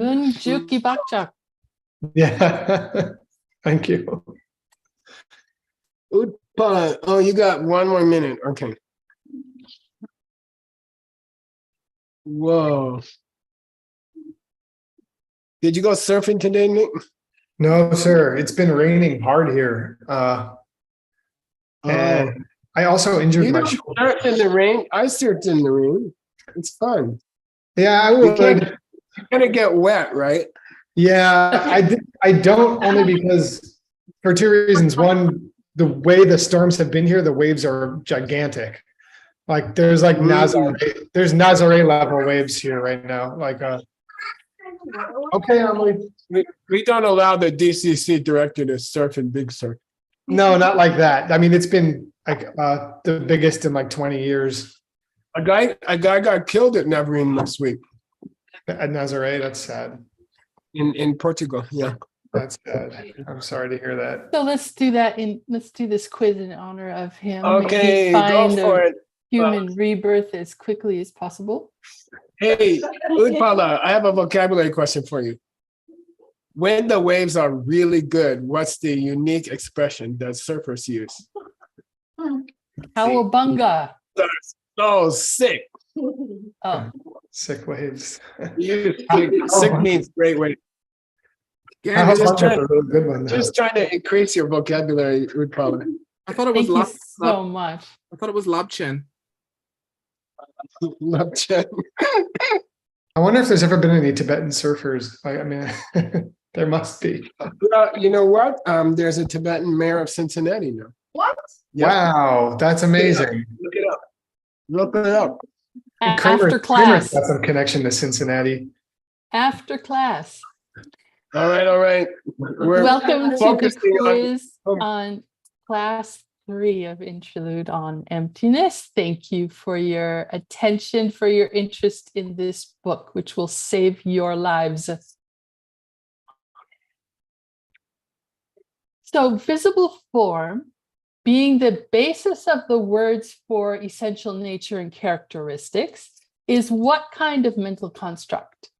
Unjuki bakchak. Yeah. Thank you. Utpala. Oh, you got 1 more minute. Okay. Whoa. Did you go surfing today, Nick? No, sir. It's been raining hard here. And I also injured You my don't shoulder. surf in the rain. I surfed in the rain. It's fun. Yeah, I You can't, would. you're gonna get wet, right? Yeah, I don't, only because for two reasons. One, the way the storms have been here, the waves are gigantic. Like there's like Nazare level waves here right now. Like okay, Emily. We don't allow the DCC director to surf in big surf. No, not like that. I mean, it's been like the biggest in like 20 years. A guy got killed at Navarine this week At Nazare, that's sad. in Portugal. Yeah. That's sad. I'm sorry to hear that. So let's do this quiz in honor of him. Okay, Maybe go find for a it. human rebirth as quickly as possible. Hey, Utpala, I have a vocabulary question for you. When the waves are really good, what's the unique expression that surfers use? Cowabunga. That's so sick. Oh, Sick waves. Sick means great wave. Yeah, That's just a really good one. just trying to increase your vocabulary, Utpala. I thought it was thank you so much. I thought it was Labchen. Love chat. I wonder if there's ever been any Tibetan surfers. Like, I mean, there must be. You know what? There's a Tibetan mayor of Cincinnati now. What? Yeah. Wow, that's amazing. Look it up. Look it up. After Kramer's class. got some connection to Cincinnati. After class. All right. We're Welcome to the focusing on- quiz on class 3 of Interlude on Emptiness. Thank you for your attention, for your interest in this book, which will save your lives. So visible form, being the basis of the words for essential nature and characteristics, is what kind of mental construct?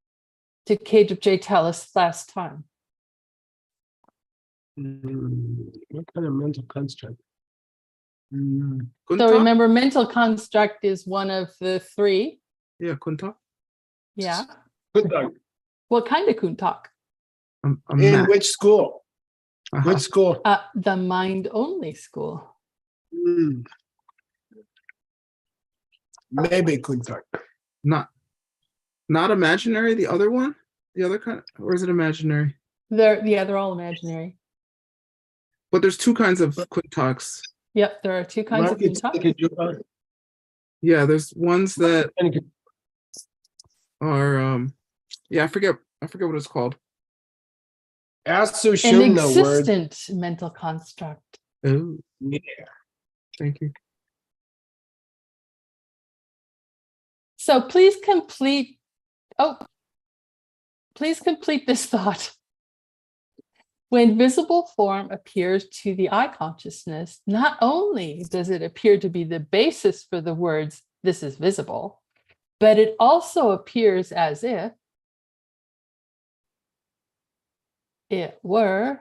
Did KJ tell us last time? What kind of mental construct? So remember, mental construct is one of the 3. Yeah, Kunta. Yeah. Good dog. What kind of kuntak? In which school? Uh-huh. Which school? The mind-only school. Maybe Kuntak. Not imaginary. The other one, the other kind, or is it imaginary? They're all imaginary. But there's 2 kinds of Kuntaks. Yep, there are 2 kinds of kuntak. Yeah, there's ones that are I forget what it's called. An Asushumna word. existent mental construct. Oh, Yeah. thank you. So please complete this thought. When visible form appears to the eye consciousness, not only does it appear to be the basis for the words, this is visible, but it also appears as if it were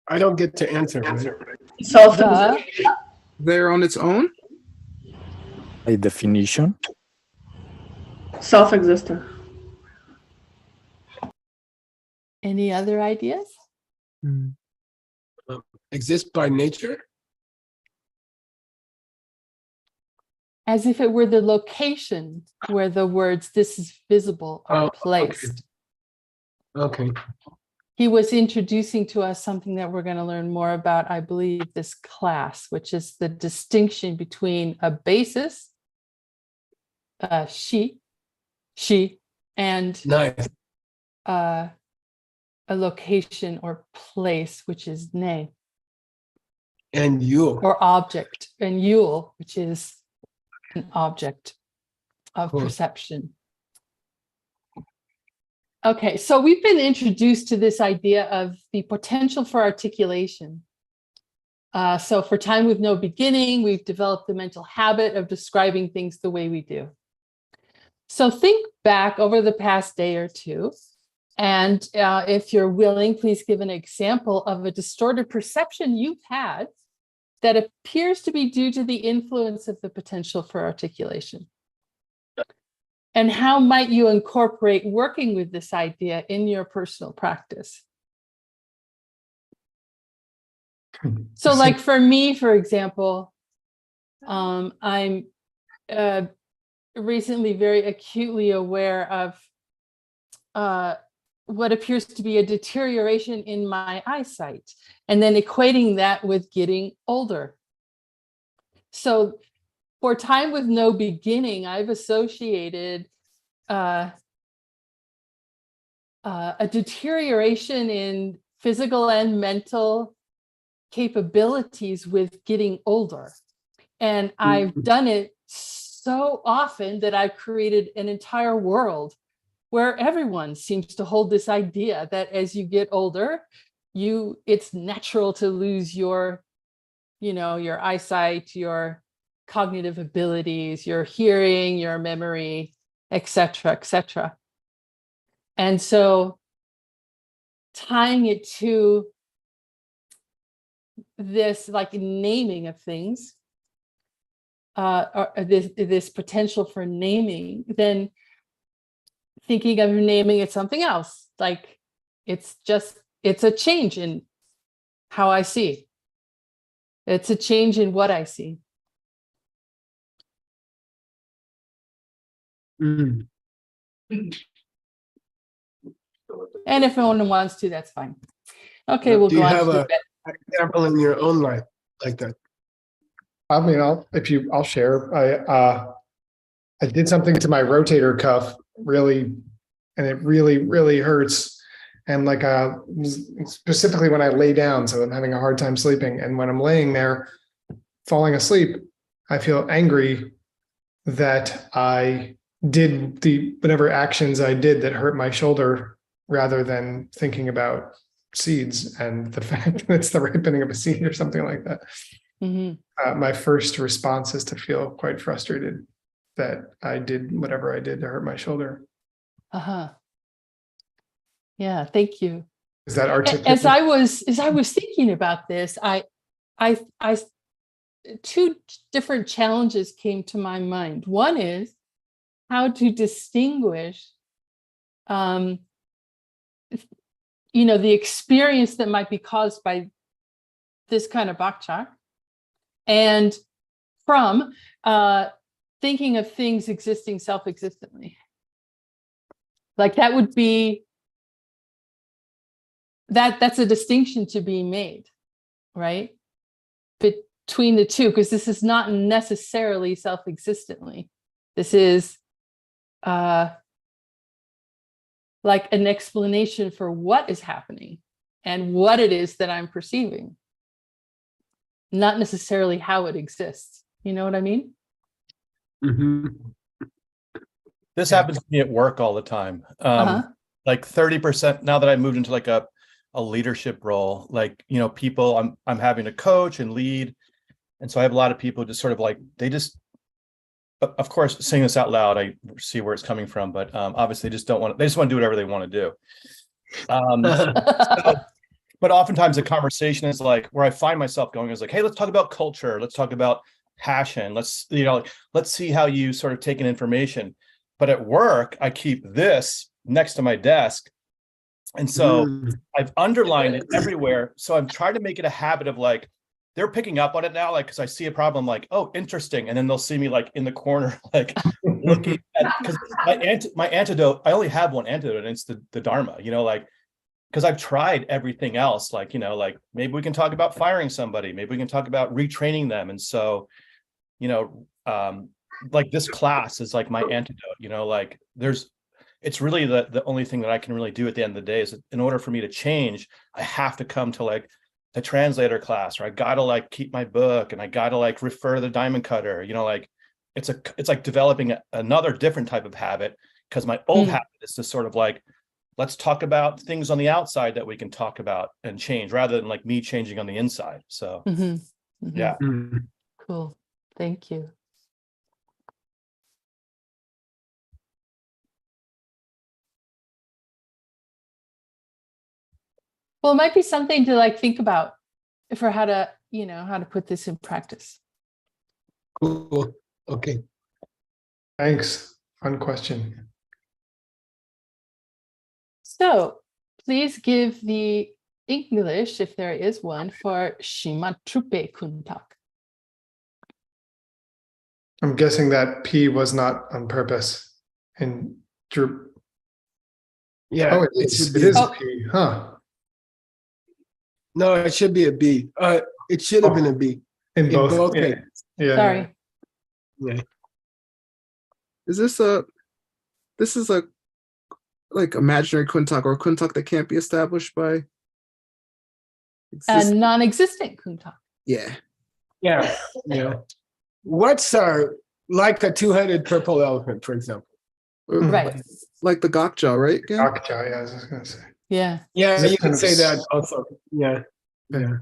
I don't get to answer. Right? the They're on its own. By definition, Self-existent. Any other ideas? Exist by nature? As if it were the location where the words "this is visible" are placed. Okay. He was introducing to us something that we're going to learn more about, I believe, this class, which is the distinction between a basis, she, and Nice. a location or place, which is ne, And you. or object, and yul, which is an object of Cool. perception. Okay, so we've been introduced to this idea of the potential for articulation. So for time with no beginning, we've developed the mental habit of describing things the way we do. So think back over the past day or two. And if you're willing, please give an example of a distorted perception you've had that appears to be due to the influence of the potential for articulation. And how might you incorporate working with this idea in your personal practice? So like for me, for example, I'm recently very acutely aware of what appears to be a deterioration in my eyesight, and then equating that with getting older. So for time with no beginning, I've associated a deterioration in physical and mental capabilities with getting older. And I've done it so often that I've created an entire world where everyone seems to hold this idea that as you get older, it's natural to lose your eyesight, your cognitive abilities, your hearing, your memory, etc., etc. And so tying it to this like naming of things, or this potential for naming, then thinking of naming it something else, like it's a change in how I see. It's a change in what I see. Mm. And if no one wants to, that's fine. Okay, we'll Do go you on have to the an example in your own life like that? I mean, I'll share. I did something to my rotator cuff really, and it really hurts. And like specifically when I lay down, so I'm having a hard time sleeping. And when I'm laying there, falling asleep, I feel angry that I did whatever actions I did that hurt my shoulder, rather than thinking about seeds and the fact that it's the ripening of a seed or something like that. Mm-hmm. My first response is to feel quite frustrated that I did whatever I did to hurt my shoulder. Uh-huh. Yeah, thank you. Is that articulate? As I was thinking about this, I two different challenges came to my mind. One is how to distinguish the experience that might be caused by this kind of bakchak, and from thinking of things existing self-existently. Like that would be that's a distinction to be made, right? Between the two, because this is not necessarily self-existently. This is like an explanation for what is happening and what it is that I'm perceiving, not necessarily how it exists. You know what I mean? Mm-hmm. This happens to me at work all the time. Like 30%, now that I moved into like a leadership role, like, people I'm having to coach and lead. And so I have a lot of people just sort of like, they just, of course, saying this out loud, I see where it's coming from, but obviously they just want to do whatever they want to do. But oftentimes the conversation is like, where I find myself going is like, hey, let's talk about culture. Let's talk about passion. Let's see how you sort of take in information. But at work, I keep this next to my desk. And so I've underlined it everywhere. So I'm trying to make it a habit of like, they're picking up on it now, like, because I see a problem, like, oh, interesting. And then they'll see me like in the corner, like looking at, because my antidote, I only have one antidote, and it's the Dharma, like, because I've tried everything else, like, like maybe we can talk about firing somebody, maybe we can talk about retraining them. And so, like this class is like my antidote, like it's really the only thing that I can really do at the end of the day is, in order for me to change, I have to come to like the translator class, or I gotta like keep my book, and I gotta like refer to the diamond cutter, like it's like developing another different type of habit, because my old habit is to sort of like, let's talk about things on the outside that we can talk about and change, rather than like me changing on the inside. So yeah. Cool. Thank you. Well, it might be something to like think about for how to, how to put this in practice. Cool. Okay. Thanks. Fun question. So please give the English, if there is one, for Shimatrupe Kuntak. I'm guessing that P was not on purpose. And Drew. Yeah, Oh, it it is. should It be. is Oh. a P, huh? No, it should be a B. It should have been a B In in both. both Yeah. cases. Yeah. Sorry. Yeah. Is this a like imaginary quintuck or quintuck that can't be established by A non-existent Kuntak. yeah. Yeah. Yeah. What's like a two-headed purple elephant, for example? Or Right. like the Gokja, right? Again? Gokja, yeah, I was just gonna say. Yeah. Yeah, This you kind can of say that also. Yeah. Yeah.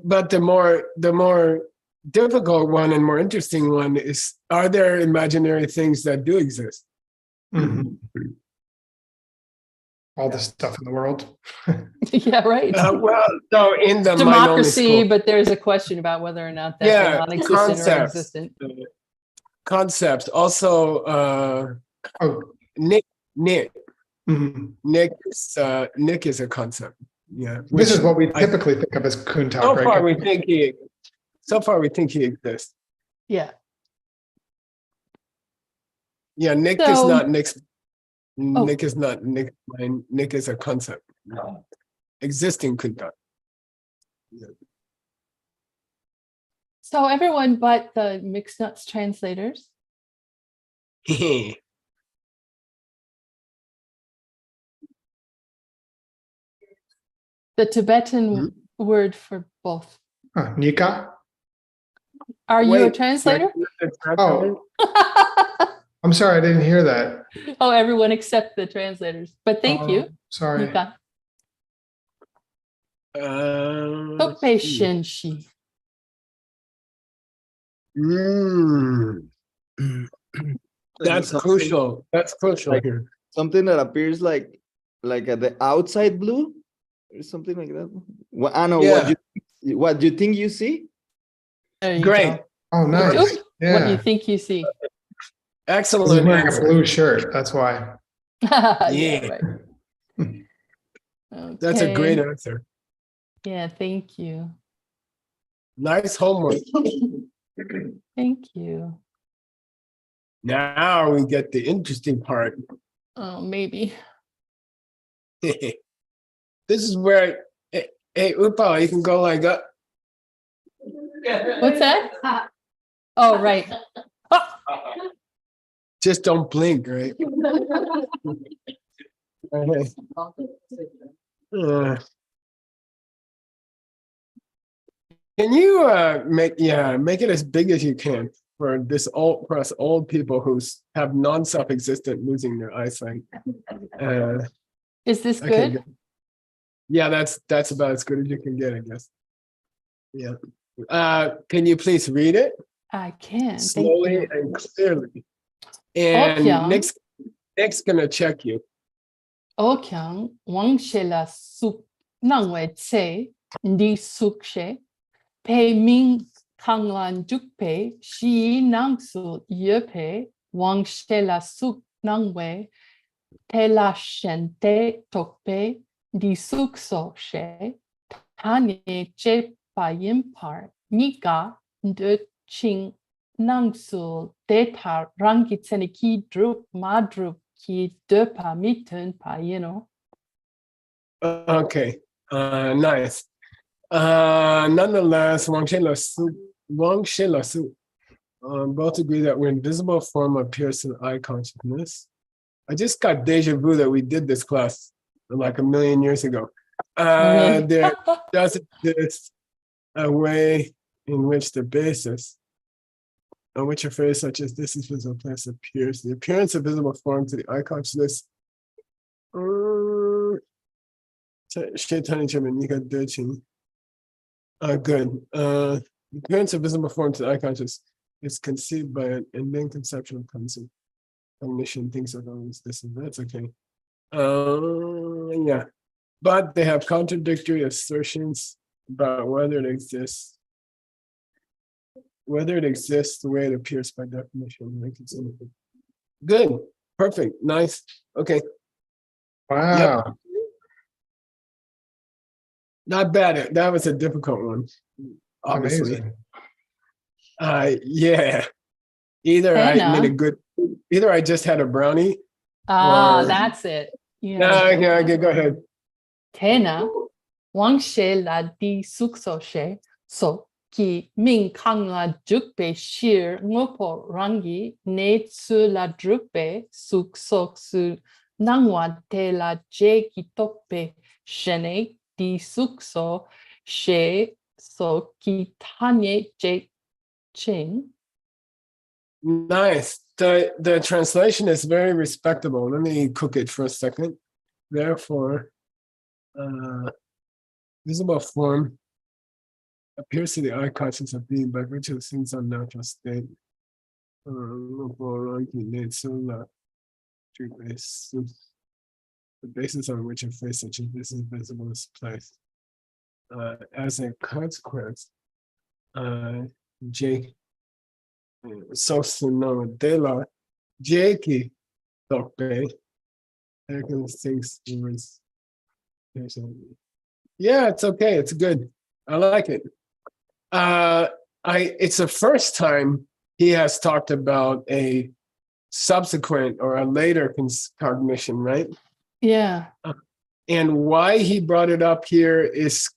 But the more difficult one and more interesting one is, are there imaginary things that do exist? Mhm. All the stuff in the world. Yeah, right. Well, no, in the mind-only Democracy, school. but there's a question about whether or not that's Yeah, non-existent or concepts. existent. Concepts. Also, Oh. Nick Mhm. is a concept. Yeah. This is what we I- typically think of as Kuntak, So right? far, we think he exists. Yeah. Yeah, Nick is So- not Nick's. Oh. Nick is not Nick's mind. Nick is a concept. Existing Kunta. So everyone but the mixed nuts translators. The Tibetan word for both. Nika? Are you a Wait, translator? Oh, I'm sorry, I didn't hear that. Oh, everyone except the translators. But thank you. Sorry. Nika. Uh, Tope Shenshi. mm, that's Something- crucial. That's crucial Like- here. Something that appears like at the outside blue or something like that. Well, I know Yeah. what you think you see. There you Great. go. Oh, nice. Oop, What you Yeah. think you see. He's Excellent wearing a answer. blue shirt, that's why. Yeah, right. That's a great Okay. answer. Yeah, thank you. Nice homework. Thank you. Now we get the interesting part. Oh, maybe. This is where, hey, Upa, you can go like that. What's that? Oh, right. Just don't blink, right? Okay. Can you make it as big as you can for us old people who have non-self-existent losing their eyesight? Is this Okay, good? Yeah, that's about as good as you can get, I guess. Yeah. Can you please read it I can. Thank slowly you. and clearly? And Okay. Nick's gonna check you. Okyang Wang Shela Suk Nang We Tse Ndi Suk She Pe Ming Kang Lan Juk Pe Shi Nang Su Ye Pe Wang Shela Suk Nang We Te La Shen Te Tok Pe Di Suk So She Tanye Che Pa Yin Par Nika De Ching Nang Su De Ta Rangi Tsene Ki Drup Ma Drup Ki De Pa Miten Pa Okay. Nice. Nonetheless, Wang Shen Su, both agree that when visible form appears in eye consciousness. I just got deja vu that we did this class like a million years ago. There does exist a way in which the basis on which a phrase such as this is visible place appears. The appearance of visible form to the eye consciousness. Good. The appearance of visible form to the eye consciousness is conceived by an ending conceptual concept. Cognition thinks of this and that's okay. Yeah. but they have contradictory assertions about whether it exists. Whether it exists the way it appears by definition. Make it simple. Good, perfect, nice. Okay, Wow. not bad. That was a difficult one, obviously. Amazing. Yeah. Either I made a good, either I just had a brownie. Ah, or- that's it. Yeah. No, okay, go ahead. Tena, Wang she la di sukso she, so ki min kang la jukbe shir ngopo rangi ne tsu la drukbe sukso su nangwa te la je ki tokpe shene di sukso she so ki tanye je ching. Nice. The translation is very respectable. Let me cook it for a second. Therefore, visible form appears to the eye conscious of being by virtue of things unnatural state. The basis on which a face such as this is visible is placed. As a consequence, J. Sosuno de la Jeki Dokbe. Things was. Yeah, it's okay. It's good. I like it. It's the first time he has talked about a subsequent or a later cognition, right? Yeah. And why he brought it up here is,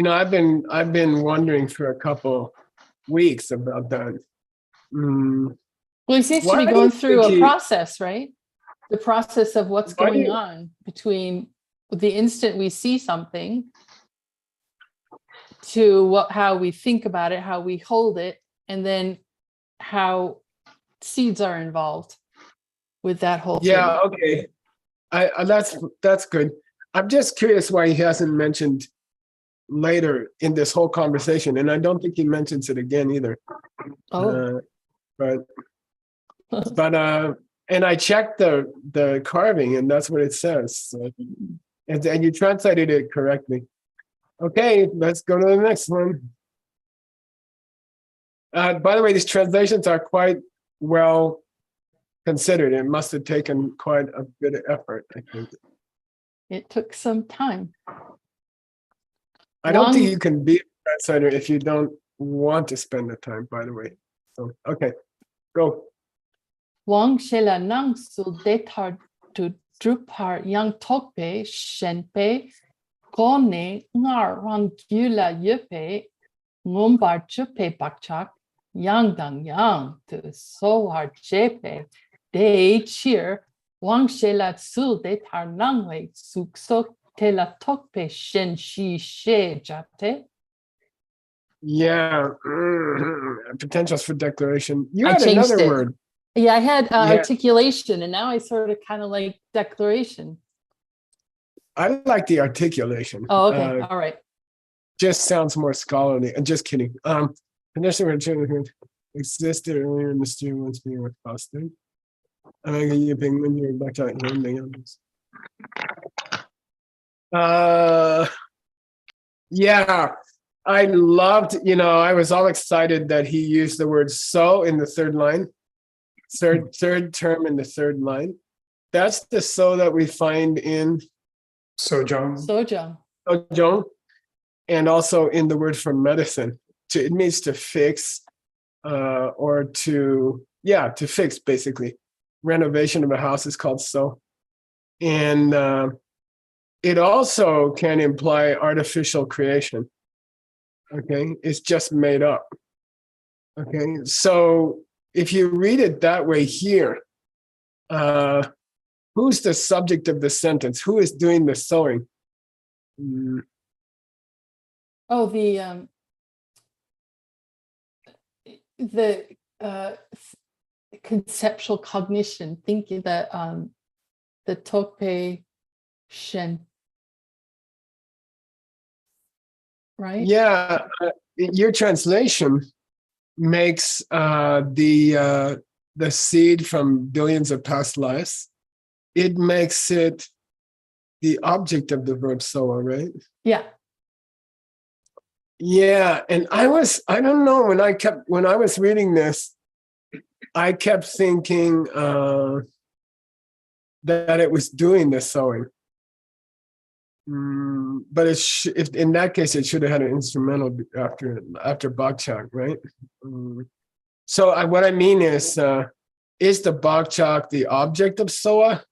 I've been wondering for a couple weeks about that. Well, he seems to Why be do going you through think a he- process, right? The process of what's Why do going you- on between the instant we see something to how we think about it, how we hold it, and then how seeds are involved with that whole Yeah, thing. okay. That's good. I'm just curious why he hasn't mentioned later in this whole conversation, and I don't think he mentions it again either. Oh, But and I checked the carving, and that's what it says. So, and you translated it correctly. Okay, let's go to the next one. By the way, these translations are quite well considered. It must have taken quite a bit of effort, I think. it took some time. I don't think Wang- you can be a translator if you don't want to spend the time, by the way. So, okay, go. Wang shela nang su detar tu drupar yang tokpe shenpe gone ngar rang gyula yupe ngumbar chupe bakchak yang dang yang to so har jepe de cheer Wang shela su detar nangwe suk te la tokpe shen shi she jate. Yeah, potentials for declaration. You I had changed another it. word. Yeah, I had Yeah. articulation, and now I sort of kind of like declaration. I like the articulation. Oh, okay. All right. Just sounds more scholarly. I'm just kidding. Condition where children existed earlier in the stream once being with fostered. Yeah, I loved, I was all excited that he used the word so in the third line, third term in the third line. That's the so that we find in Sojong. Sojong. Sojong, and also in the word for medicine. It means to fix, or to fix, basically. Renovation of a house is called so. And it also can imply artificial creation. Okay, it's just made up. Okay, so if you read it that way here, who's the subject of the sentence? Who is doing the sewing? Oh, the conceptual cognition, thinking that the Tokpe Shen, right? Yeah, your translation makes the seed from billions of past lives. It makes it the object of the verb soa, right? Yeah. Yeah, and I don't know, when I was reading this, I kept thinking that it was doing the sewing. But if in that case, it should have had an instrumental after Bachak, right? So what I mean is the Bachak the object of soa,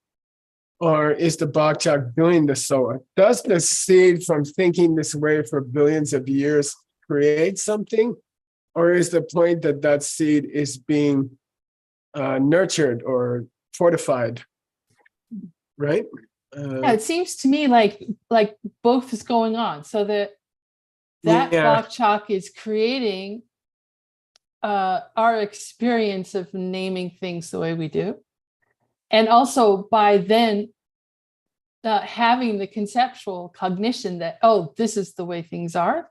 or is the Bachak doing the soa? Does the seed from thinking this way for billions of years create something, or is the point that that seed is being nurtured or fortified, right? Yeah, it seems to me like both is going on. So that Yeah. Bach Chalk is creating our experience of naming things the way we do. And also by then having the conceptual cognition that, oh, this is the way things are,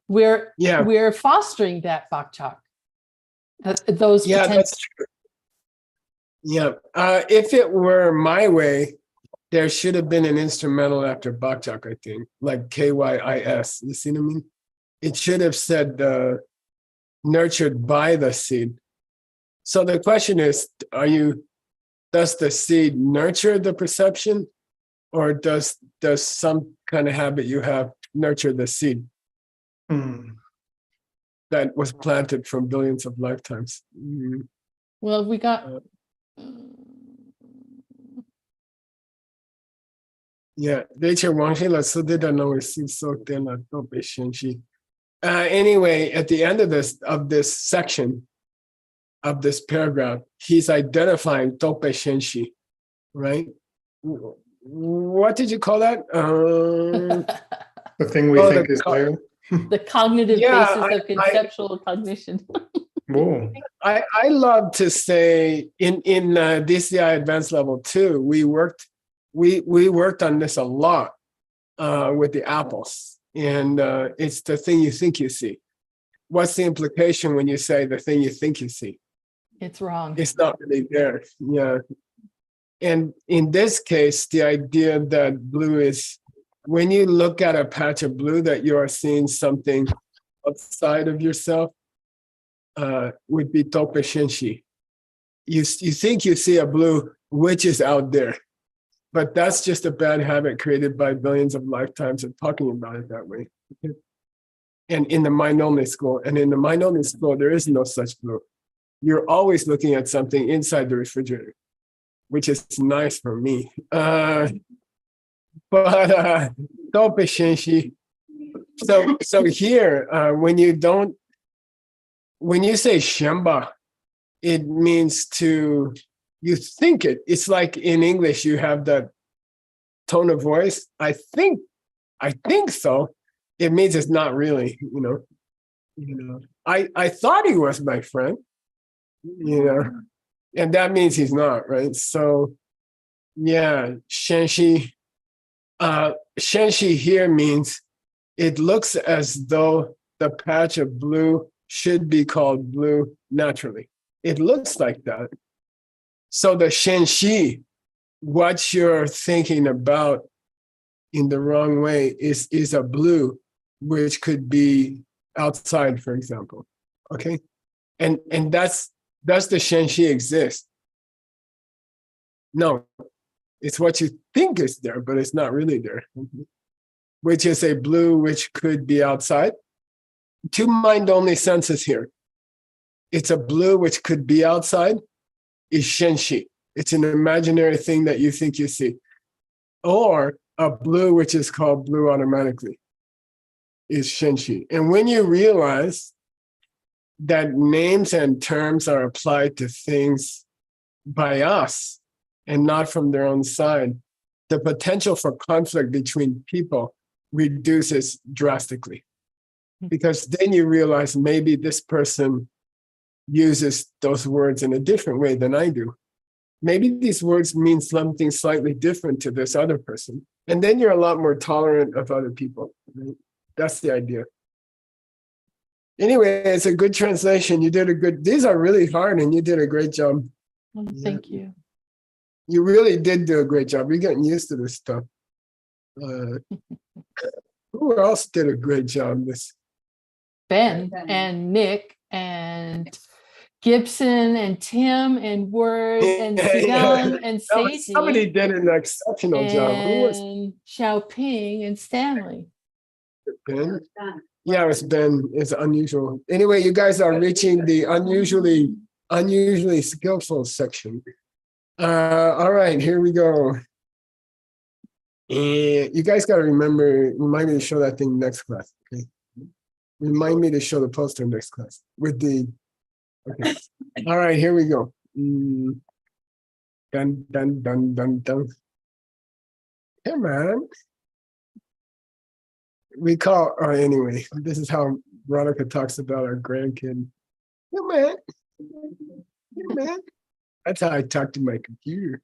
we're fostering that Bach Chalk. Those Yeah, potential. that's true. Yeah, if it were my way, there should have been an instrumental after Bachak, I think, like KYIS. You see what I mean? It should have said nurtured by the seed. So the question is, does the seed nurture the perception, or does some kind of habit you have nurture the seed that was planted from billions of lifetimes? Well, we got. Yeah, de hecho, Wangela Sudida no es so la tope shenshi. Anyway, at the end of this section, of this paragraph, he's identifying tope shenshi, right? What did you call that? The thing we think is there. The cognitive basis of conceptual cognition. Whoa. I love to say in DCI Advanced Level 2, we worked on this a lot with the apples, and it's the thing you think you see. What's the implication when you say the thing you think you see? It's wrong. It's not really there. Yeah. And in this case, the idea that blue is, when you look at a patch of blue, that you are seeing something outside of yourself, would be tope shenshi. You think you see a blue, which is out there. But that's just a bad habit created by billions of lifetimes of talking about it that way. And in the mind-only school, there is no such blue. You're always looking at something inside the refrigerator, which is nice for me. But tope shenshi. So here, when you say shemba, it means you think it. It's like in English, you have that tone of voice. I think so. It means it's not really, I thought he was my friend, and that means he's not, right? So yeah, shenshi. Shenshi here means it looks as though the patch of blue should be called blue naturally. It looks like that. So the shenshi, what you're thinking about in the wrong way is a blue, which could be outside, for example. Okay, and does the shenshi exist? No, it's what you think is there, but it's not really there. Which is a blue which could be outside. Two mind-only senses here. It's a blue which could be outside. Is shenshi. It's an imaginary thing that you think you see. Or a blue which is called blue automatically is shenshi. And when you realize that names and terms are applied to things by us and not from their own side, the potential for conflict between people reduces drastically. Because then you realize maybe this person uses those words in a different way than I do. Maybe these words mean something slightly different to this other person. And then you're a lot more tolerant of other people. Right? That's the idea. Anyway, it's a good translation. These are really hard and you did a great job. Thank you. You really did do a great job. You're getting used to this stuff. Uh, who else did a great job this? Ben and Nick and Gibson and Tim and Word and Yeah, Sidon and No, somebody Seiji did an exceptional job. Who was and Xiaoping and Stanley. Ben? Yeah, it was Ben. It's unusual. Anyway, you guys are reaching the unusually skillful section. All right, here we go. And you guys got to remind me to show that thing next class. Okay. Remind me to show the poster next class with the. Okay. All right, here we go. Dun dun dun dun dun. Come on. Anyway, this is how Veronica talks about our grandkid. Come on. Come on. That's how I talk to my computer.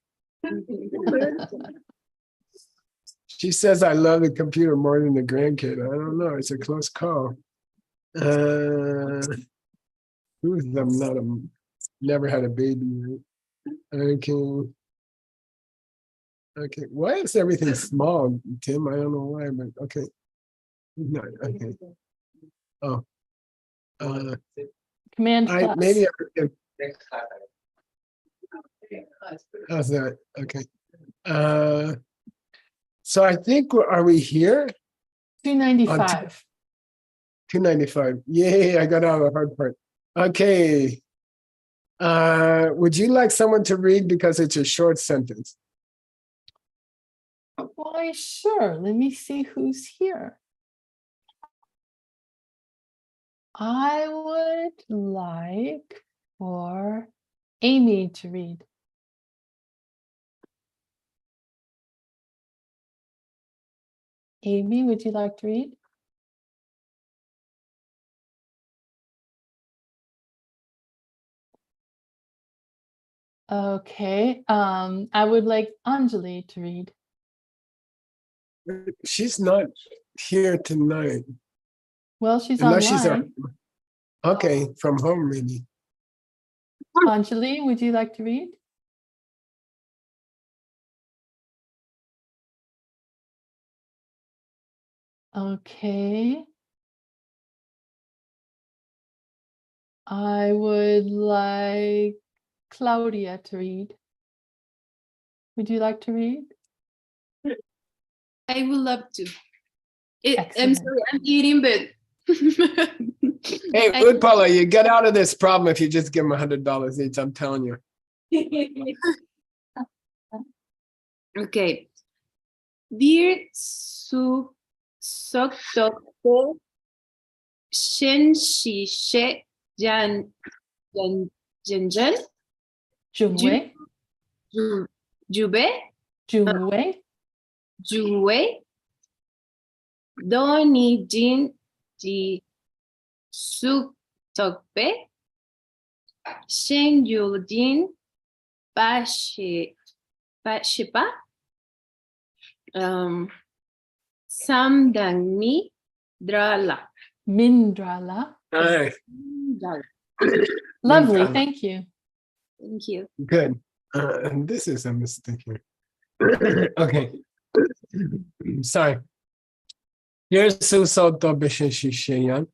She says I love the computer more than the grandkid. I don't know. It's a close call. Who's them? Not a never had a baby. Right? Okay. Why is everything small, Tim? I don't know why, but okay. No, okay. Oh. Command plus. Maybe I can. How's that? Okay. So I think are we here? 295. 295. Yay, I got out of the hard part. Okay. Would you like someone to read because it's a short sentence? Why, sure. Let me see who's here. I would like for Amy to read. Amy, would you like to read? Okay. I would like Anjali to read. She's not here tonight. Well, she's Unless online. Okay, from home maybe. Anjali, would you like to read? Okay. I would like Claudia to read. Would you like to read? I would love to. I'm Excellent. sorry, I'm eating, but Hey, Udpala, you get out of this problem if you just give them $100 each. I'm telling you. Okay. Dear Sokto Shen Shi She Jan Jan Jungwei. Jube Jungwei. Jue Doni Jin Ji Suk Tokpe Shen Yudin Bashipa Samdangmi Drala. Mindrala. All Lovely. Mindrala. Thank you. Thank you. Good. And this is a mistake here. Okay. Sorry. Here's Susoto Bishishishayan.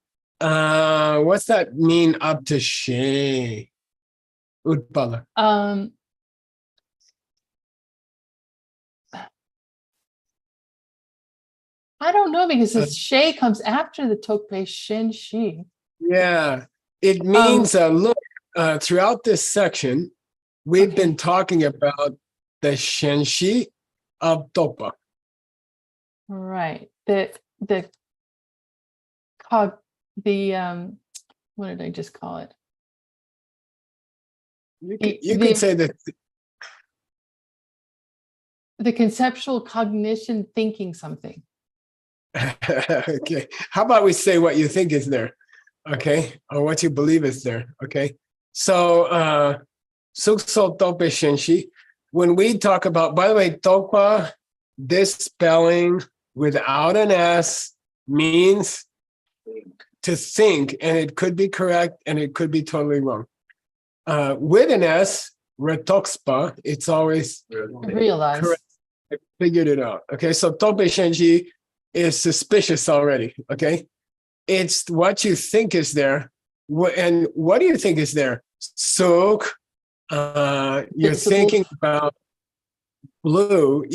What's that mean up to she? Utpala. I don't know because the she comes after the tokpe shin shi. Yeah. It means look, throughout this section, we've been talking about the shenshi of topa. Right. What did I just call it? You could say that. The conceptual cognition thinking something. Okay. How about we say what you think is there? Okay. Or what you believe is there. Okay. So, sukso tope shenshi. When we talk about, by the way, topa, this spelling without an S means to think, and it could be correct and it could be totally wrong. With an S, retoxpa, it's always Realize. correct I figured it out. Okay, so tope shenji is suspicious already. Okay, it's what you think is there. And what do you think is there? Soak. You're Visible. thinking about blue,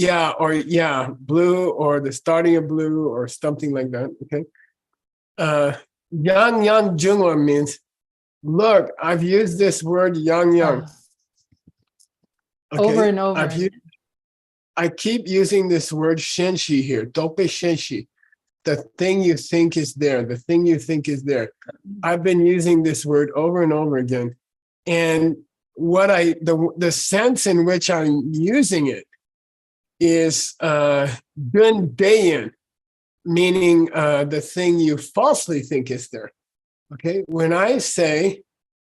blue, or the starting of blue, or something like that. Okay. Yang yang jungwa means, look, I've used this word yang yang. Okay? Over and over. I keep using this word shenshi here, dope shenshi. The thing you think is there, the thing you think is there. I've been using this word over and over again. And the sense in which I'm using it is dun dayan, meaning the thing you falsely think is there. Okay, when I say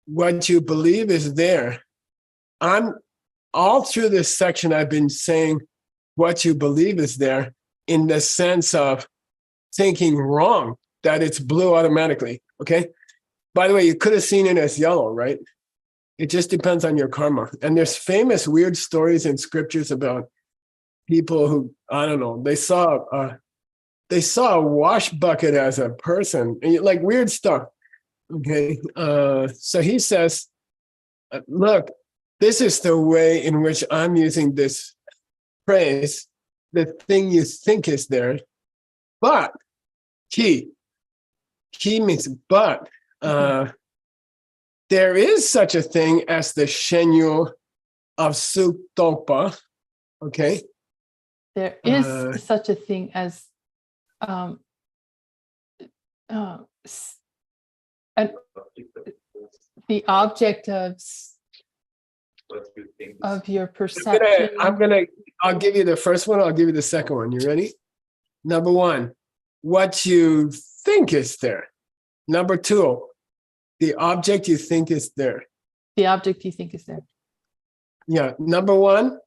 what you believe is there, I'm all through this section, I've been saying what you believe is there in the sense of thinking wrong, that it's blue automatically. Okay, by the way, you could have seen it as yellow, right? It just depends on your karma. And there's famous weird stories in scriptures about people who, I don't know, they saw a wash bucket as a person, and like weird stuff. Okay, so he says, look, this is the way in which I'm using this phrase, the thing you think is there, but key means but. There is such a thing as the shenyu of Suktopa, okay? There is such a thing as the object of your perception. I'll give you the first one, I'll give you the second one. You ready? Number one, what you think is there. Number two, the object you think is there. The object you think is there. Yeah. Number one,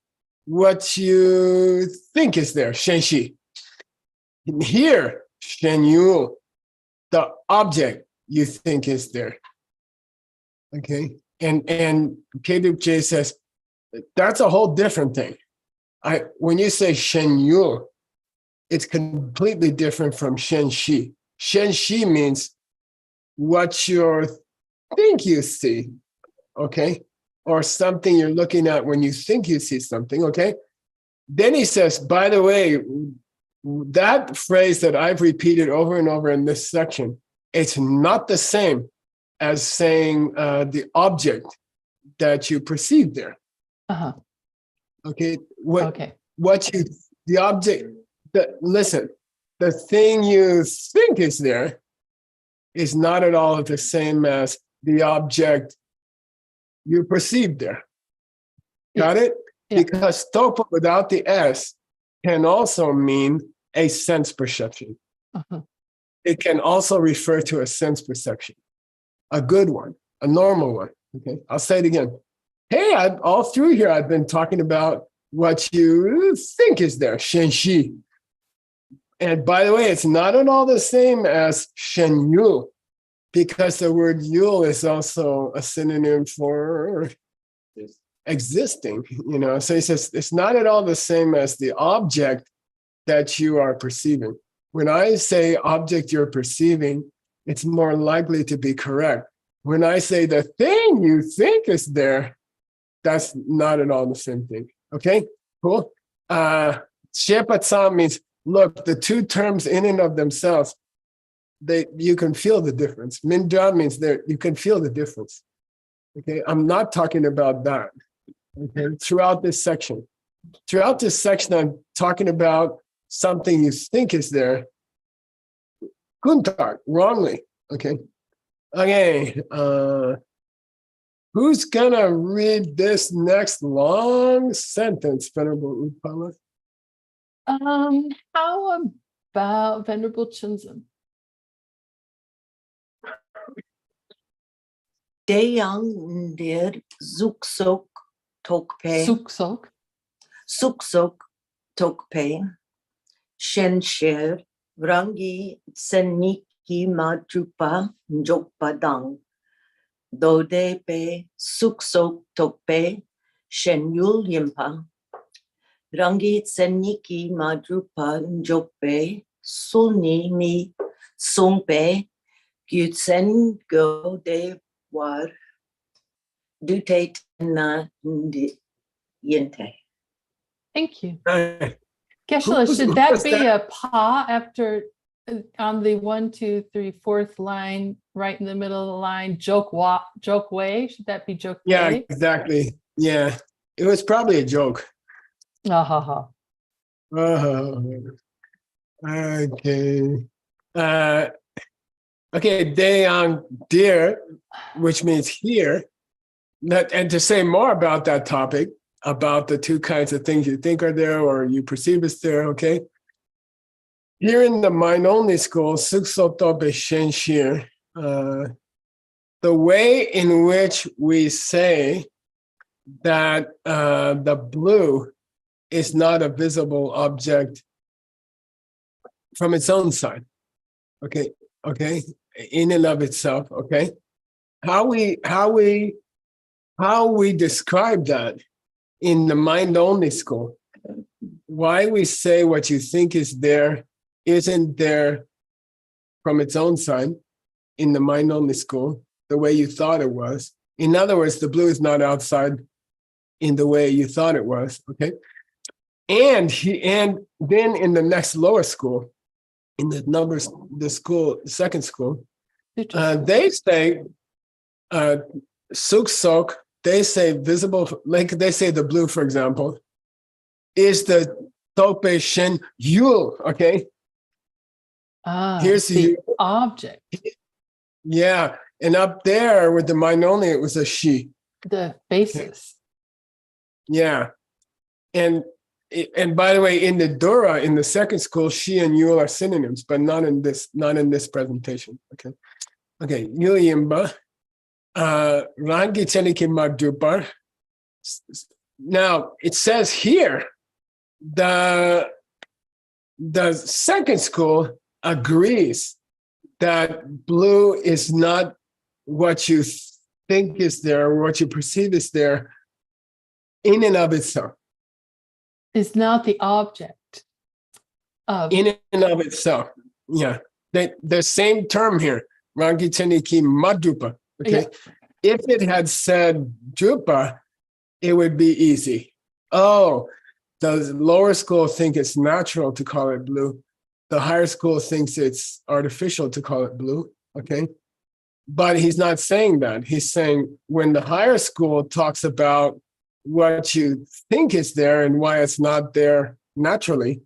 what you think is there. Shenshi. Here, shenyu, the object you think is there. Okay. And K-Duke J says, that's a whole different thing. When you say shenyu, it's completely different from shenshi. Shenshi means what you think you see, okay? Or something you're looking at when you think you see something, okay? Then he says, by the way, that phrase that I've repeated over and over in this section, it's not the same as saying the object that you perceive there. Uh-huh. Okay. Listen, the thing you think is there is not at all the same as the object you perceive there. Got it? Yeah. Because topa without the S can also mean a sense perception. Uh-huh. It can also refer to a sense perception, a good one, a normal one. Okay, I'll say it again. Hey, all through here, I've been talking about what you think is there, shenshi. And by the way, it's not at all the same as shenyu, because the word yul is also a synonym for existing, So he says it's not at all the same as the object that you are perceiving. When I say object you're perceiving, it's more likely to be correct. When I say the thing you think is there, that's not at all the same thing. Okay, cool. Shepatsam means, look, the two terms in and of themselves, you can feel the difference. Mindra means you can feel the difference. Okay, I'm not talking about that. Okay, throughout this section, I'm talking about something you think is there. Kuntak, wrongly. Okay. Who's gonna read this next long sentence, Venerable Upala? How about Venerable Chunzum? Deyang dir zuksok tokpe. Suksok tokpe. Shenshir rangi seniki madrupa njokpadang. Dode pe suksok tokpe shenyul yimpa. Rangi Tseniki Madrupa Njope Suni Mi Songpe Gyutsen Go De War Dute Tena Yente. Thank you. Right. Geshe-la, Who's- should who that was be that? a pa after on the 1, 2, 3, 4th line, right in the middle of the line, joke way? Should that be joke Yeah, way? exactly. Yeah, it was probably a joke. Ah, ha, ha. Okay. Okay, Deyang dear, which means here. And to say more about that topic, about the two kinds of things you think are there or you perceive as there, okay? Here in the mind-only school, Suksoto Beshen Shir, the way in which we say that the blue is not a visible object from its own side, okay, in and of itself, okay? How we describe that in the mind-only school, why we say what you think is there isn't there from its own side in the mind-only school, the way you thought it was. In other words, the blue is not outside in the way you thought it was, okay? And then in the next lower school, in the second school, they say Suksok, they say visible, like they say the blue, for example, is the Tope Shen Yul, okay? Here's the you. object, Yeah, and up there with the mind only, it was a she. the basis. Yeah, and by the way, in the Dura, in the second school, she and Yul are synonyms, but not in this presentation. Okay. Yul Yimba, Rangi Cheniki Magdupar. Now it says here the second school agrees that blue is not what you think is there or what you perceive is there in and of itself. Is not the object of. In and of itself. Yeah. The same term here, Rangi Cheniki Madrupa. Okay. Yeah. If it had said drupa, it would be easy. Oh, the lower school think it's natural to call it blue. The higher school thinks it's artificial to call it blue. Okay. But he's not saying that. He's saying when the higher school talks about what you think is there and why it's not there naturally,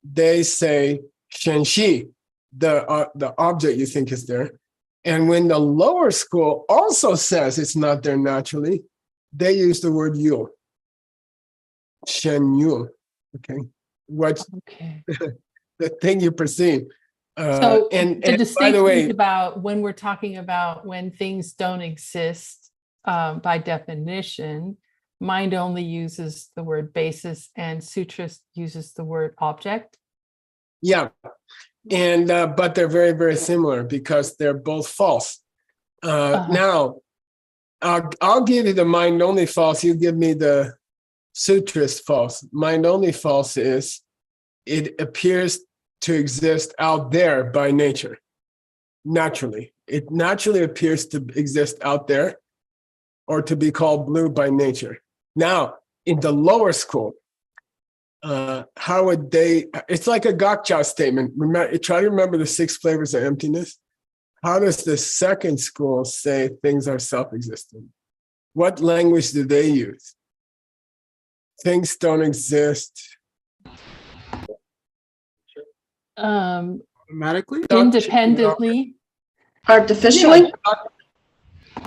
they say shenshi, the object you think is there. And when the lower school also says it's not there naturally, they use the word yul. Shen yul. Okay. Okay. The thing you perceive. So and the by distinction the way, is about when we're talking about when things don't exist by definition, mind only uses the word basis and sutrist uses the word object. yeah. And but they're very, very similar because they're both false. Now, I'll give you the mind only false. You give me the sutrist false. Mind only false is it appears to exist out there by nature, naturally. It naturally appears to exist out there or to be called blue by nature. Now, in the lower school, how would they, it's like a Gokcha statement. Remember, try to remember the 6 flavors of emptiness. How does the second school say things are self-existent? What language do they use? Things don't exist. Automatically? Independently. Artificially?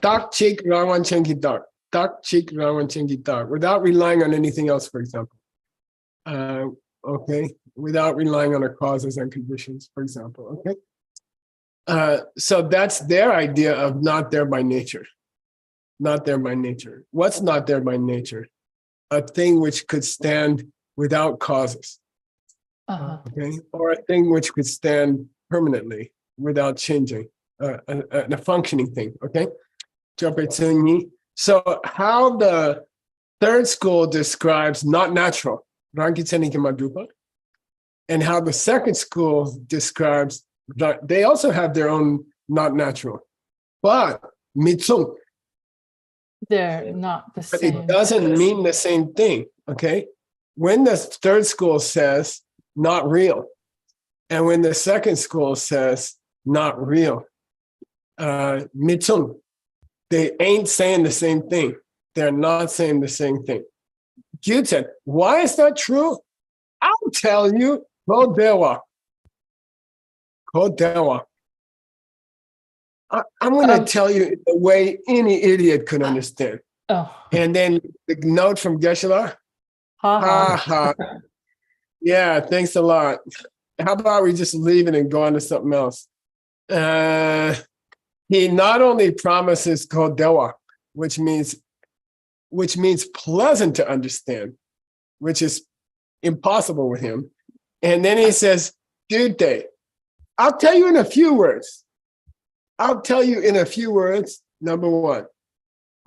Dark cheek, rawan chenki dark. Dark cheek, rawan chenki dark. Without relying on anything else, for example. Okay, without relying on our causes and conditions, for example. Okay. So that's their idea of not there by nature. Not there by nature. What's not there by nature? A thing which could stand without causes. Okay, or a thing which could stand permanently without changing, a functioning thing. Okay, so how the third school describes not natural, Rangitse Niki Madrupa, and how the second school describes that they also have their own not natural, but mitsung, They're not the but same. it doesn't mean the same thing. Okay, when the third school says not real, and when the second school says not real, mitsung, they ain't saying the same thing. They're not saying the same thing. Jude said, why is that true? I'll tell you. Kodewa. Kodewa. I'm going to tell you the way any idiot could understand. Oh, And then the note from Geshe-la. ha Ha ha. ha. Yeah, thanks a lot. How about we just leave it and go on to something else? He not only promises kodewa, which means pleasant to understand, which is impossible with him. And then he says, Jude, I'll tell you in a few words. I'll tell you in a few words. Number one,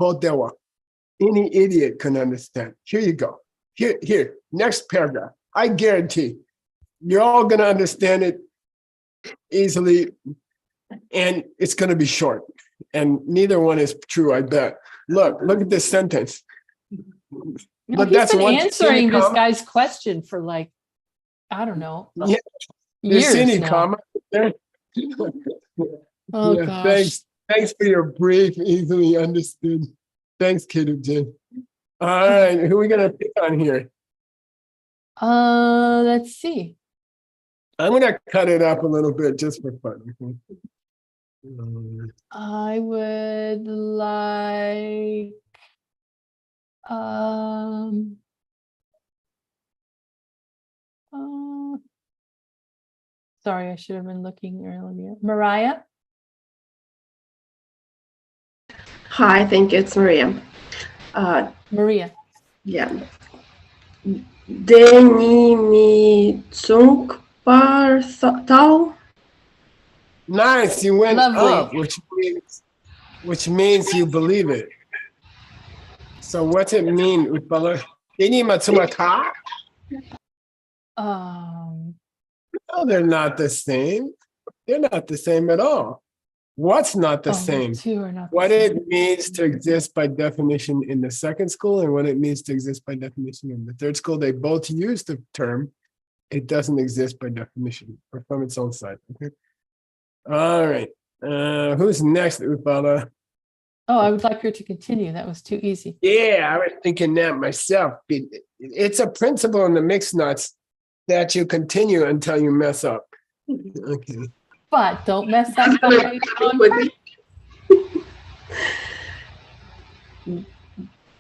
kodewa. Any idiot can understand. Here you go. Here, next paragraph. I guarantee you're all going to understand it easily, and it's going to be short. And neither one is true, I bet. Look at this sentence. No, he's been answering this guy's question for like, I don't know, years any now. comment there? Oh Yeah, gosh. Thanks for your brief, easily understood. Thanks, Kid Jin. All right, who are we gonna pick on here? Let's see. I'm gonna cut it up a little bit just for fun. I would like sorry, I should have been looking earlier. Mariah? Hi, thank you. It's Maria. Maria. Yeah. Deni tsung par tau. Nice, you went Lovely. up, which means you believe it. So what's it mean, Utpala? Ini matsumata? No, they're not the same. They're not the same at all. What's not the same? Two are not the What same. it means to exist by definition in the second school and what it means to exist by definition in the third school. They both use the term. It doesn't exist by definition or from its own side. Okay. All right. Who's next, Utpala? Oh, I would like her to continue. That was too easy. Yeah, I was thinking that myself. It's a principle in the mixed nuts that you continue until you mess up. Okay. But don't mess up by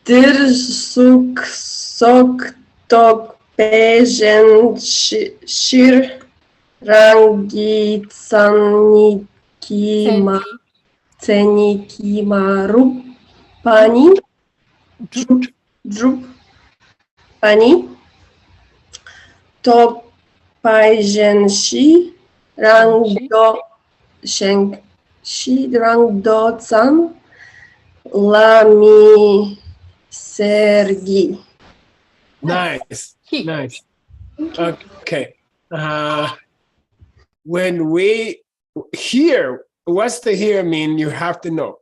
Dir suk sok tok pejen shir rangi tsanikima Tenikimaru pani drup pani to paijenshi rangdo shengshi rangdo tsan lami sergi. Nice. Nice. Okay. When we hear, what's the here mean? You have to know.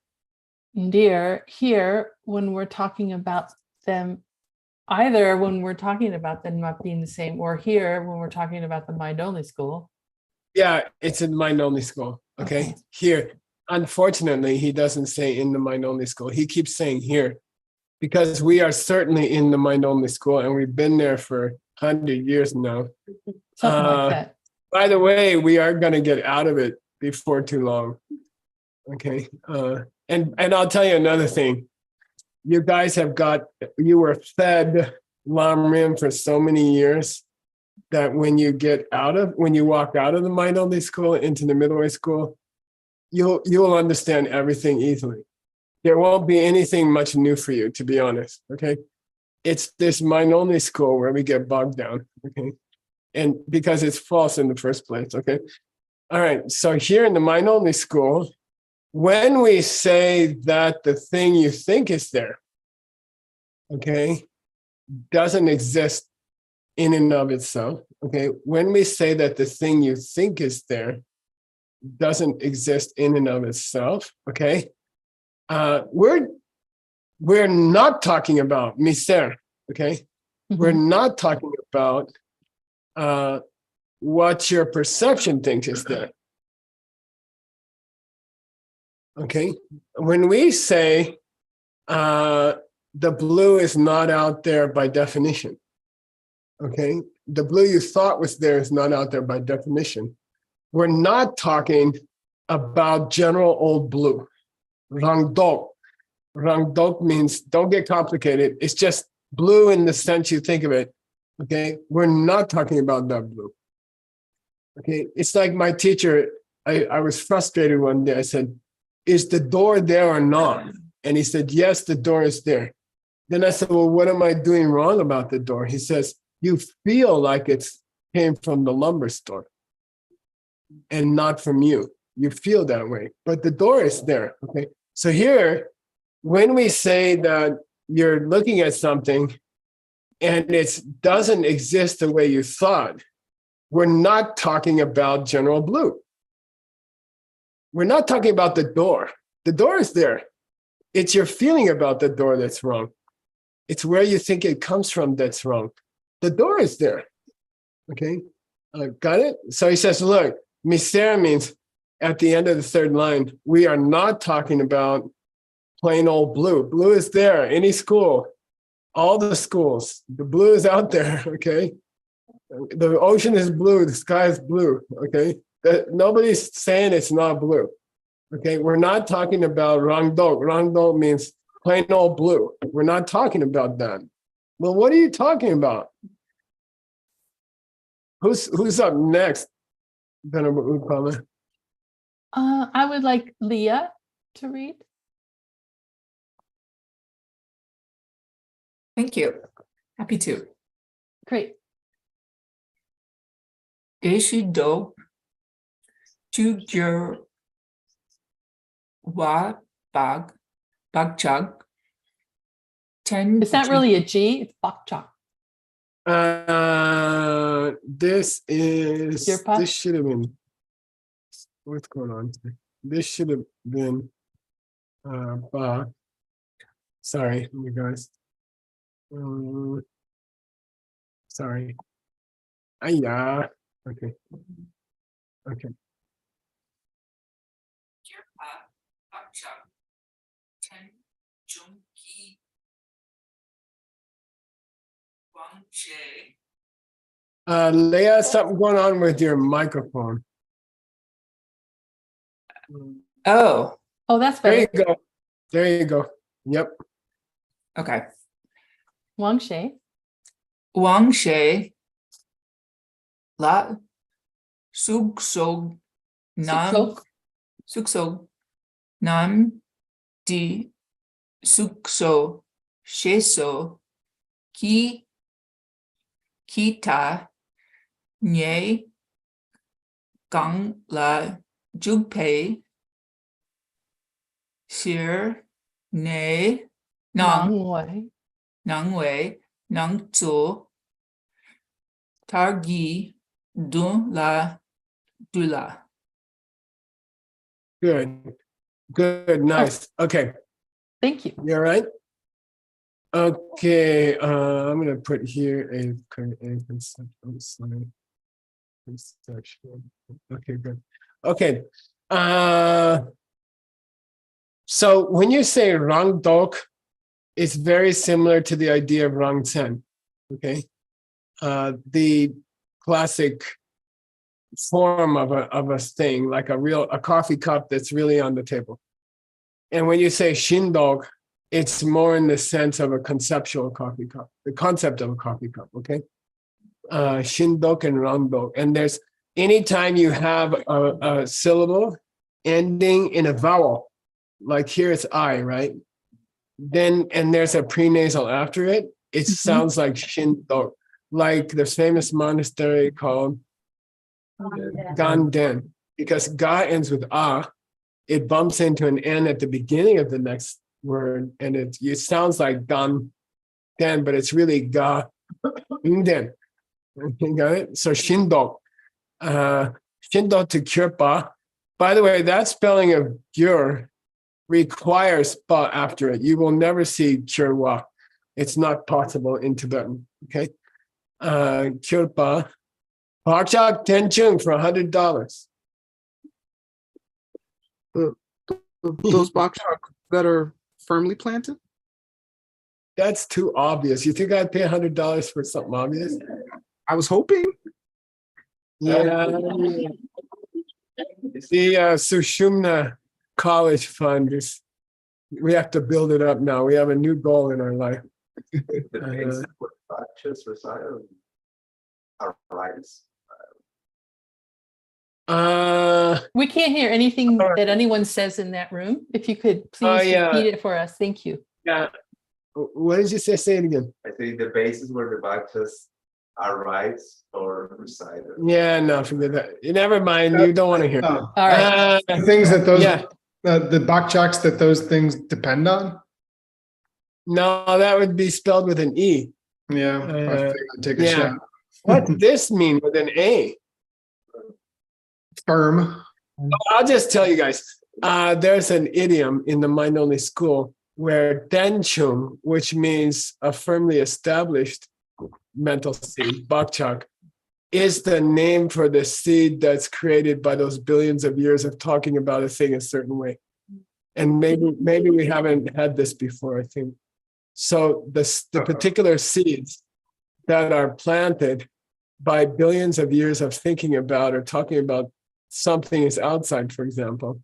Dear, here, when we're talking about them, either when we're talking about them not being the same, or here, when we're talking about the mind-only school. Yeah, it's in mind-only school. Okay. Here. Unfortunately, he doesn't say in the mind-only school. He keeps saying here because we are certainly in the mind-only school and we've been there for 100 years now. Something like that. By the way, we are going to get out of it before too long. Okay. And I'll tell you another thing. You guys you were fed Lam Rim for so many years that when you walk out of the mind-only school into the middle way school, you'll understand everything easily. There won't be anything much new for you, to be honest. Okay. It's this mind-only school where we get bogged down. Okay. And because it's false in the first place. Okay. All right. So here in the mind-only school, when we say that the thing you think is there, okay, doesn't exist in and of itself. Okay. When we say that the thing you think is there doesn't exist in and of itself, okay, we're not talking about miser, okay? We're not talking about what your perception thinks is there. Okay, when we say the blue is not out there by definition, okay, the blue you thought was there is not out there by definition. We're not talking about general old blue. Rangdok. Rangdok means don't get complicated. It's just blue in the sense you think of it. Okay, we're not talking about that blue. Okay, it's like my teacher. I was frustrated one day. I said, "Is the door there or not?" And he said, "Yes, the door is there." Then I said, "Well, what am I doing wrong about the door?" He says, "You feel like it came from the lumber store and not from you. You feel that way, but the door is there." Okay, so here, when we say that you're looking at something and it doesn't exist the way you thought, we're not talking about general blue. We're not talking about the door. The door is there. It's your feeling about the door that's wrong. It's where you think it comes from that's wrong. The door is there. Okay, got it? So he says, look, miser means at the end of the third line, we are not talking about plain old blue. Blue is there, any school, all the schools, the blue is out there, okay? The ocean is blue, the sky is blue, okay? Nobody's saying it's not blue, okay? We're not talking about rangdok. Rangdok means plain old blue. We're not talking about that. Well, what are you talking about? Who's up next? I would like Leah to read. Thank you. Happy to. Great. Geshido Tugjer Wa Bag Bagchag. It's not really a G, it's bakchak. This should have been, what's going on? This should have been ba. Sorry, you guys. Sorry. Yeah. Okay. Okay. Leah, something going on with your microphone. Oh, that's better. There better. you go. There you go. Yep. Okay. Wang Shui. Wang Shui La Suksog Nam Suksog Nam Di Sukso Sheso Ki Kita Nye Gang La Jugpei Shir Ne Nang Wei Nang Tzu Targi Dun La Dula. Good, nice. Okay. Thank you. You all right? Okay, I'm gonna put here a conceptual slide. Okay, good. Okay. So when you say rangdok, it's very similar to the idea of rangchen. Okay. The classic form of a thing, like a coffee cup that's really on the table. And when you say shindog, it's more in the sense of a conceptual coffee cup, the concept of a coffee cup, okay? Shindok and rangdok. And there's, anytime you have a syllable ending in a vowel, like here it's I, right? Then, and there's a prenasal after it, it sounds like shindok, like the famous monastery called Ganden, because ga ends with a, it bumps into an n at the beginning of the next word, and it sounds like gan den, but it's really ga den. You got it? So Shindo. Shindo to Kyopa. By the way, that spelling of Greer requires pa after it. You will never see Kyowa. It's not possible in Tibetan. Okay. Kyopa. Bakchak Tenchung for $100. Those box trucks that are firmly planted. That's too obvious. You think I'd pay $100 for something obvious? I was hoping. Yeah. The Sushumna College Fund is, we have to build it up now. We have a new goal in our life. We can't hear anything that anyone says in that room. If you could please repeat it for us. Thank you. Yeah. What did you say? Say it again. I think the basis where the bhaktas are rights or recited. Yeah, no, forget that. Never mind. You don't want to hear. All right. The things that those, Yeah. the bakchaks that those things depend on. No, that would be spelled with an E. Yeah, I figured I'd take a yeah. shot. What's this mean with an A? Firm. I'll just tell you guys. There's an idiom in the mind-only school where denchung, which means a firmly established mental seed, bakchak, is the name for the seed that's created by those billions of years of talking about a thing a certain way. And maybe we haven't had this before, I think. So the particular seeds that are planted by billions of years of thinking about or talking about something is outside, for example,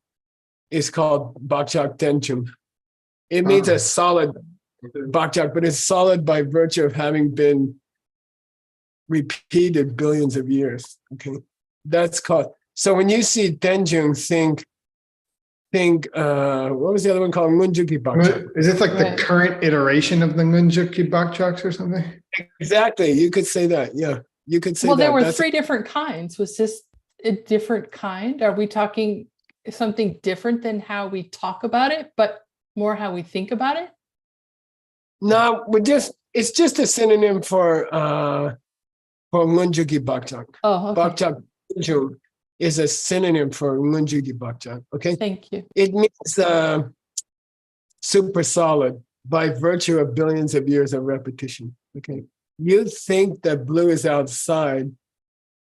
is called bakchak denchung. It means a solid bakchak, but it's solid by virtue of having been repeated billions of years. Okay, that's called. So when you see denjung, think what was the other one called? Ngunjuki bakchak. Is it like the current iteration of the Ngunjuki bakchaks or something? Exactly. You could say that. Yeah, you could say well, that. There were three different kinds. Was this a different kind? Are we talking something different than how we talk about it, but more how we think about it? No, it's just a synonym for Ngunjuki bakchak. Oh, okay. Bakchak denjung is a synonym for Ngunjuki bakchak. Okay. Thank you. It means super solid by virtue of billions of years of repetition. Okay. You think that blue is outside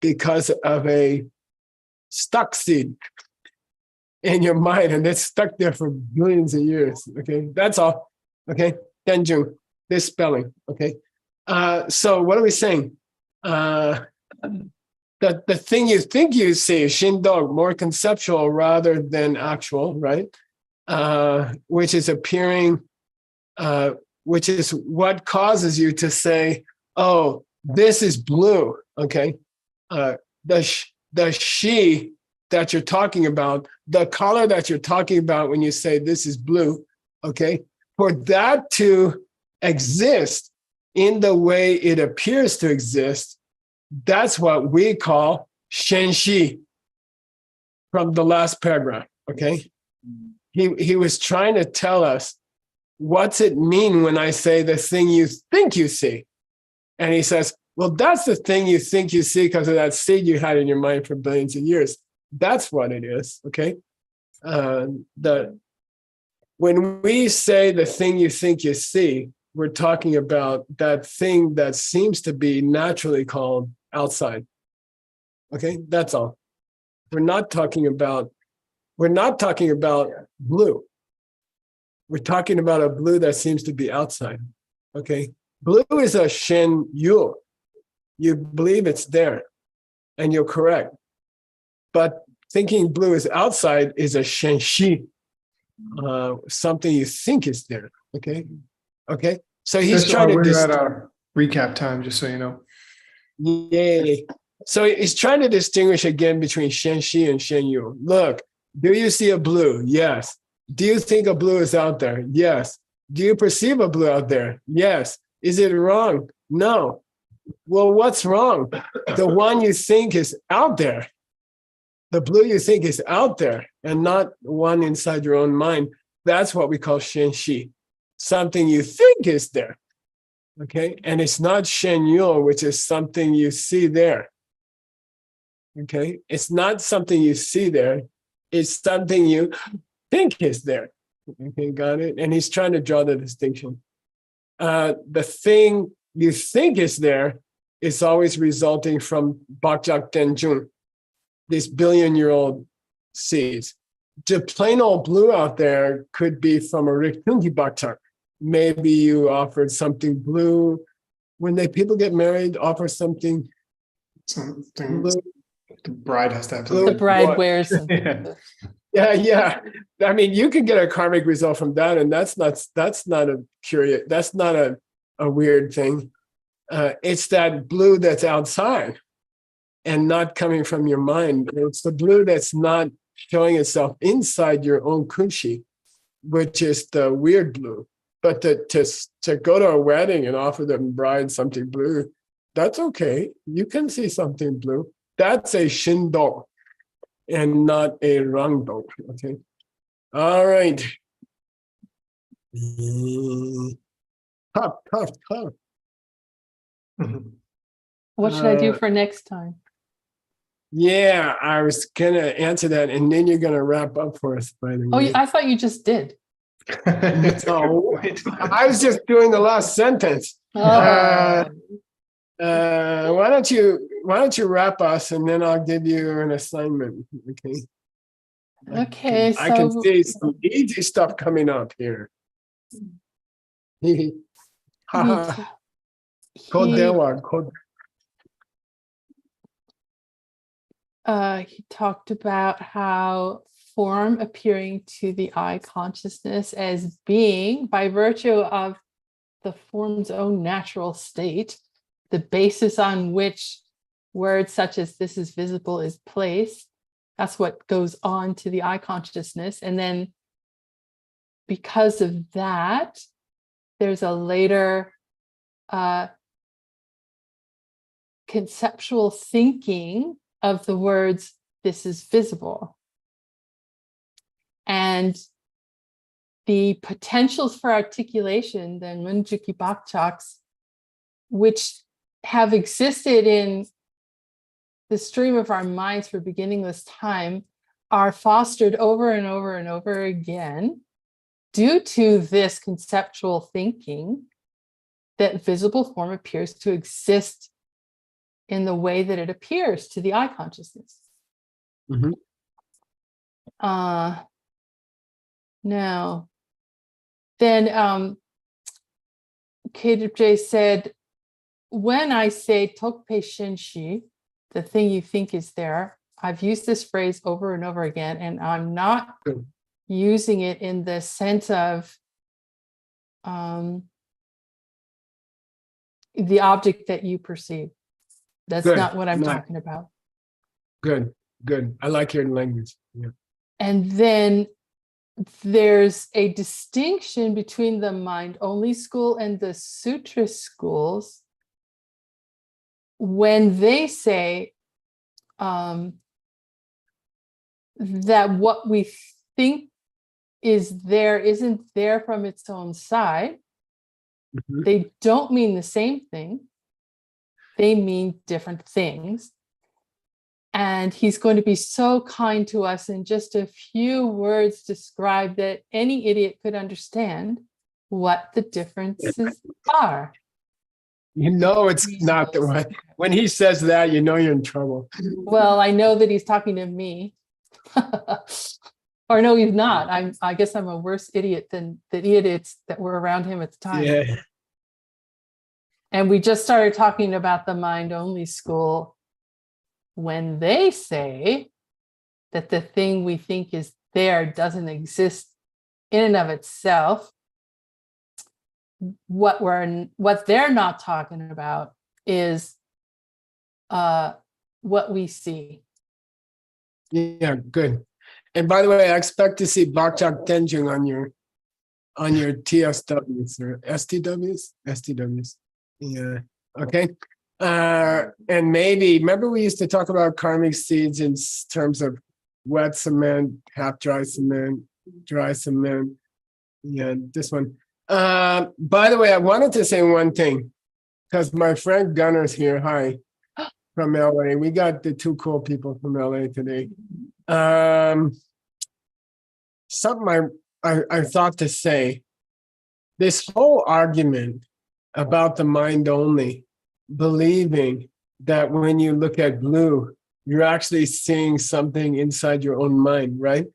because of a stuck seed in your mind, and it's stuck there for billions of years. Okay. That's all. Okay. Denjung, this spelling. Okay. So what are we saying? The thing you think you see, shindog, more conceptual rather than actual, right? Which is appearing, which is what causes you to say, oh, this is blue, okay? The she that you're talking about, the color that you're talking about when you say this is blue, okay? For that to exist in the way it appears to exist, that's what we call shenshi from the last paragraph, okay? He was trying to tell us, what's it mean when I say the thing you think you see? And he says, well, that's the thing you think you see because of that seed you had in your mind for billions of years. That's what it is, okay? When we say the thing you think you see, we're talking about that thing that seems to be naturally called outside. Okay, that's all. We're not talking about blue. We're talking about a blue that seems to be outside. Okay, blue is a shen yu. You believe it's there, and you're correct. But thinking blue is outside is a shen shi, something you think is there. Okay. Okay, so he's trying to. We're at our recap time, just so you know. Yay! So he's trying to distinguish again between Shen Shi and Shen Yu. Look, do you see a blue? Yes. Do you think a blue is out there? Yes. Do you perceive a blue out there? Yes. Is it wrong? No. Well, what's wrong? The one you think is out there. The blue you think is out there, and not one inside your own mind. That's what we call Shen Shi. Something you think is there. Okay, and it's not shenyul, which is something you see there. Okay, it's not something you see there. It's something you think is there. Okay, got it? And he's trying to draw the distinction. The thing you think is there is always resulting from Bakjak Tenjun, these billion-year-old seeds. The plain old blue out there could be from a Riktungi Bakjak. Maybe you offered something blue. When people get married, offer something blue. The bride has to have Blue. The something. bride wears some. Yeah. I mean, you can get a karmic result from that, and that's not a curious. That's not a weird thing. It's that blue that's outside and not coming from your mind. It's the blue that's not showing itself inside your own kunshi, which is the weird blue. But to go to a wedding and offer the bride something blue, that's okay. You can see something blue. That's a shindo and not a rangdo. Okay. All right. Tough. What should I do for next time? Yeah, I was gonna answer that, and then you're gonna wrap up for us. By the Oh, way, I thought you just did. no, I was just doing the last sentence. Oh. Why don't you wrap us, and then I'll give you an assignment. Okay. Okay, I can so see some easy stuff coming up here. Haha. He talked about how form appearing to the eye consciousness as being, by virtue of the form's own natural state, the basis on which words such as this is visible is placed. That's what goes on to the eye consciousness. And then because of that, there's a later conceptual thinking of the words, this is visible. And the potentials for articulation, the Munjuki Bakchaks, which have existed in the stream of our minds for beginningless time, are fostered over and over and over again due to this conceptual thinking that visible form appears to exist in the way that it appears to the eye consciousness. Mm-hmm. Now, then KJ said, when I say Tokpe Shinshi, the thing you think is there, I've used this phrase over and over again, and I'm not using it in the sense of the object that you perceive. That's not what I'm talking about. Good. I like your language. Yeah. And then there's a distinction between the mind-only school and the sutra schools when they say that what we think is there isn't there from its own side. Mm-hmm. They don't mean the same thing. They mean different things. And he's going to be so kind to us in just a few words describe that any idiot could understand what the differences are. You know it's not the way. When he says that, you know you're in trouble. Well, I know that he's talking to me. Or no, he's not. I guess I'm a worse idiot than the idiots that were around him at the time. Yeah. And we just started talking about the mind-only school when they say that the thing we think is there doesn't exist in and of itself. What they're not talking about is what we see. Yeah, good. And by the way, I expect to see Bakchak Tenjung on your TSWs or STWs. Yeah. Okay. And maybe remember we used to talk about karmic seeds in terms of wet cement, half dry cement, dry cement. Yeah, this one. By the way, I wanted to say one thing because my friend Gunner's here. Hi, from LA. We got the two cool people from LA today. Something I thought to say. This whole argument about the mind only, believing that when you look at blue, you're actually seeing something inside your own mind, right?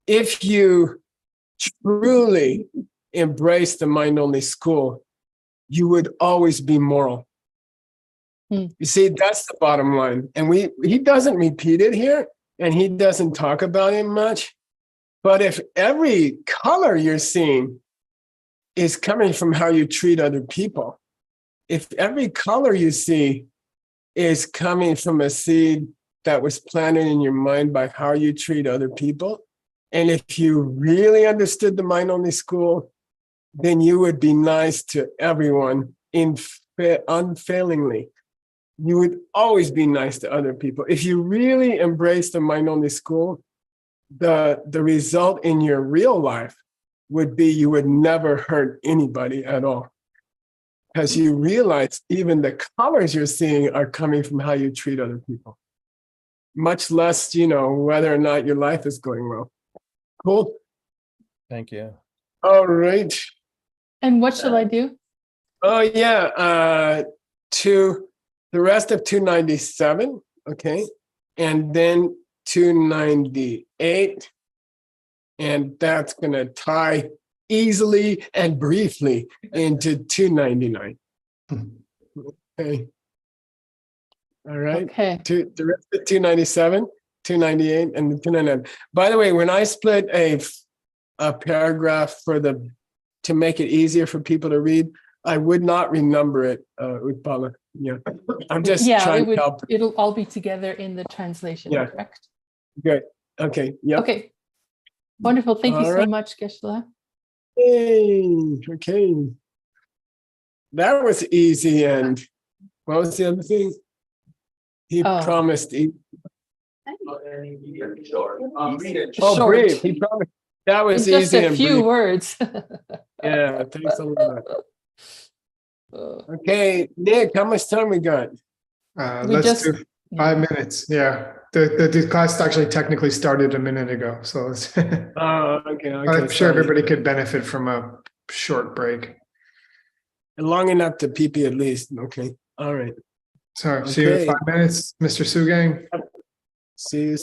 If you truly embrace the mind only school, you would always be moral. You see, that's the bottom line. And he doesn't repeat it here, and he doesn't talk about it much. But if every color you're seeing is coming from how you treat other people, if every color you see is coming from a seed that was planted in your mind by how you treat other people, and if you really understood the mind only school, then you would be nice to everyone unfailingly. You would always be nice to other people. If you really embrace the mind only school, the result in your real life would be you would never hurt anybody at all. Because you realize even the colors you're seeing are coming from how you treat other people. Much less, whether or not your life is going well. Cool. Thank you. All right. And what shall I do? Oh, yeah. To the rest of 297. Okay. And then 298. And that's going to tie easily and briefly into 299. Okay. All right. Okay. The rest of 297, 298, and 299. By the way, when I split a paragraph to make it easier for people to read, I would not renumber it, Utpala. Yeah. I'm just trying to help. It'll all be together in the translation, correct? Good. Okay. Yeah. Okay. Wonderful. Thank you so right. much, Geshe-la. Hey, okay. That was easy. And what was the other thing? He promised. Short. Brief. He promised. That was in easy. Just a few words. Yeah, thanks a lot. Okay, Nick, how much time we got? Let's do 5 minutes. Yeah, the class actually technically started a minute ago, so it's okay. I'm sure everybody could benefit from a short break. Long enough to pee at least. Okay. All right. So see you in 5 minutes, Mr. Sugang. See you.